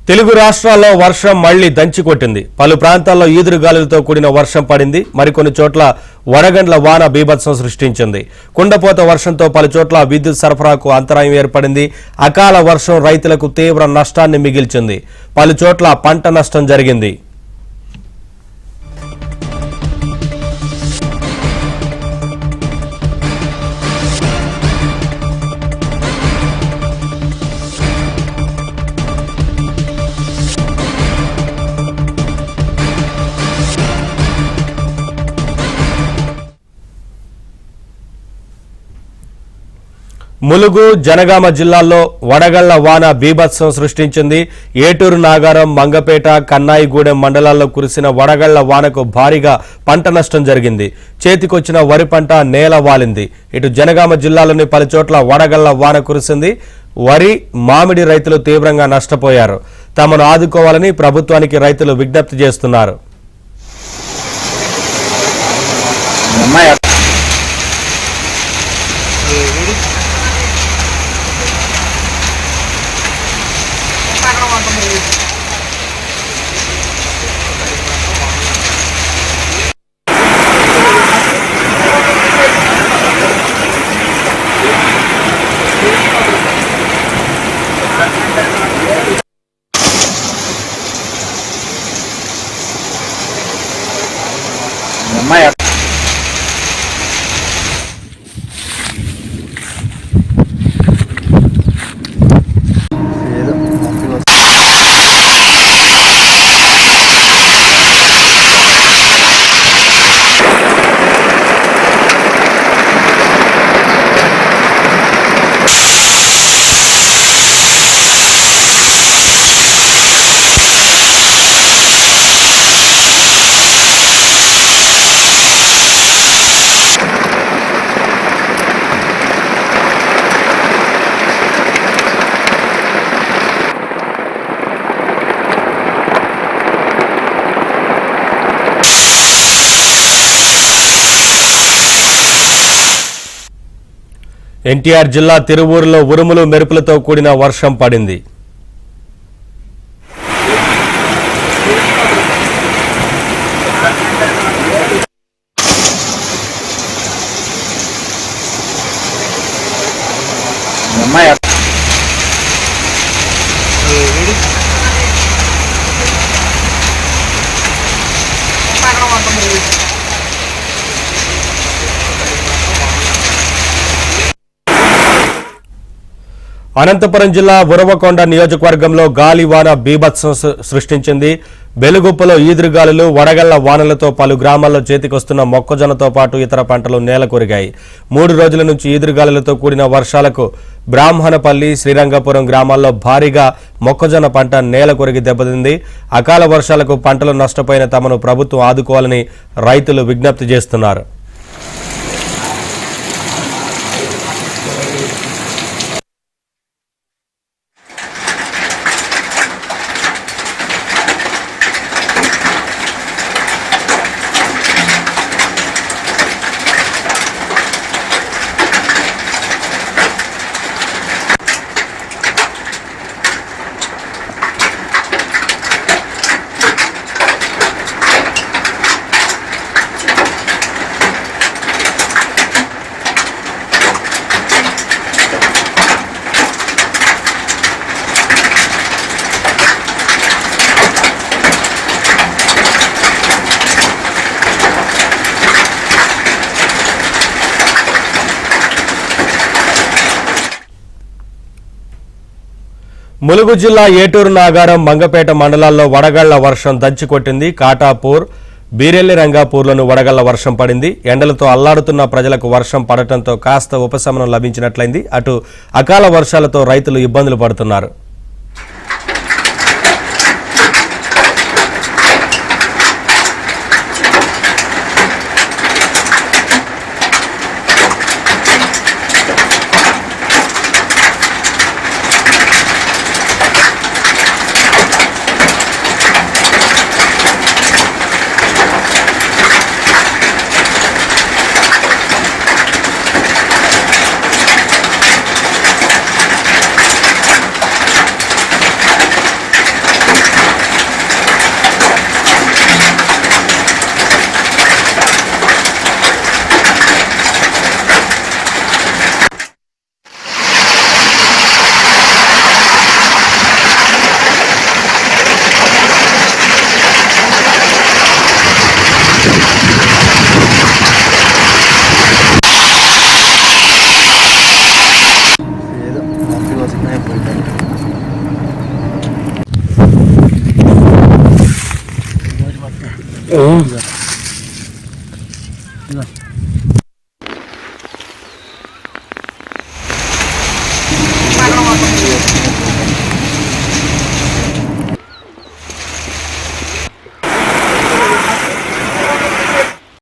తెలుగు రాష్ట్రాల్లో వర్షం మళ్లీ దంచికొట్టింది. పలు ప్రాంతాల్లో ఈదురుగాలులతో కూడిన వర్షం పడింది. మరికొన్ని చోట్ల వడగండ్ల వాన బీభత్సం సృష్టించింది. కుండపోత వర్షంతో పలు చోట్ల విద్యుత్ సరఫరాకు అంతరాయం ఏర్పడింది. అకాల వర్షం రైతులకు తీవ్ర నష్టాన్ని మిగిల్చింది. పలు చోట్ల పంట నష్టం జరిగింది. ములుగు, జనగామ జిల్లాల్లో వడగళ్ల వాన బీభత్సం సృష్టించింది. ఏటూరు, నాగారం, మంగపేట, కన్నాయిగూడెం మండలాల్లో కురిసిన వడగళ్ల వానకు భారీగా పంట నష్టం జరిగింది. చేతికొచ్చిన వరి పంట నేల వాలింది. ఇటు జనగామ జిల్లాలోని పలు చోట్ల వడగళ్ల వాన కురిసింది. వరి, మామిడి రైతులు తీవ్రంగా నష్టపోయారు. తమను ఆదుకోవాలని ప్రభుత్వానికి రైతులు విజ్ఞప్తి చేస్తున్నారు. ఎన్టీఆర్ జిల్లా తిరువూరులో ఉరుములు మెరుపులతో కూడిన వర్షం పడింది. అనంతపురం జిల్లా ఉరవకొండ నియోజకవర్గంలో గాలివాన బీభత్సం సృష్టించింది. బెలుగుప్పలో ఈదురుగాలులు, వడగళ్ల వానలతో పలు గ్రామాల్లో చేతికొస్తున్న మొక్కజొన్నతో పాటు ఇతర పంటలు నేలకొరిగాయి. 3 రోజుల నుంచి ఈదురుగాలులతో కూడిన వర్షాలకు బ్రాహ్మణపల్లి, శ్రీరంగపురం గ్రామాల్లో భారీగా మొక్కజొన్న పంట నేలకొరిగి దెబ్బతింది. అకాల వర్షాలకు పంటలు నష్టపోయిన తమను ప్రభుత్వం ఆదుకోవాలని రైతులు విజ్ఞప్తి చేస్తున్నారు. ములుగు జిల్లా ఏటూరు, నాగారం, మంగపేట మండలాల్లో వడగళ్ల వర్షం దంచికొట్టింది. కాటాపూర్, బీరెల్లి రంగాపూర్లోనూ వడగళ్ల వర్షం పడింది. ఎండలతో అల్లాడుతున్న ప్రజలకు వర్షం పడటంతో కాస్త ఉపశమనం లభించినట్లయింది. అటు అకాల వర్షాలతో రైతులు ఇబ్బందులు పడుతున్నారు. ఏం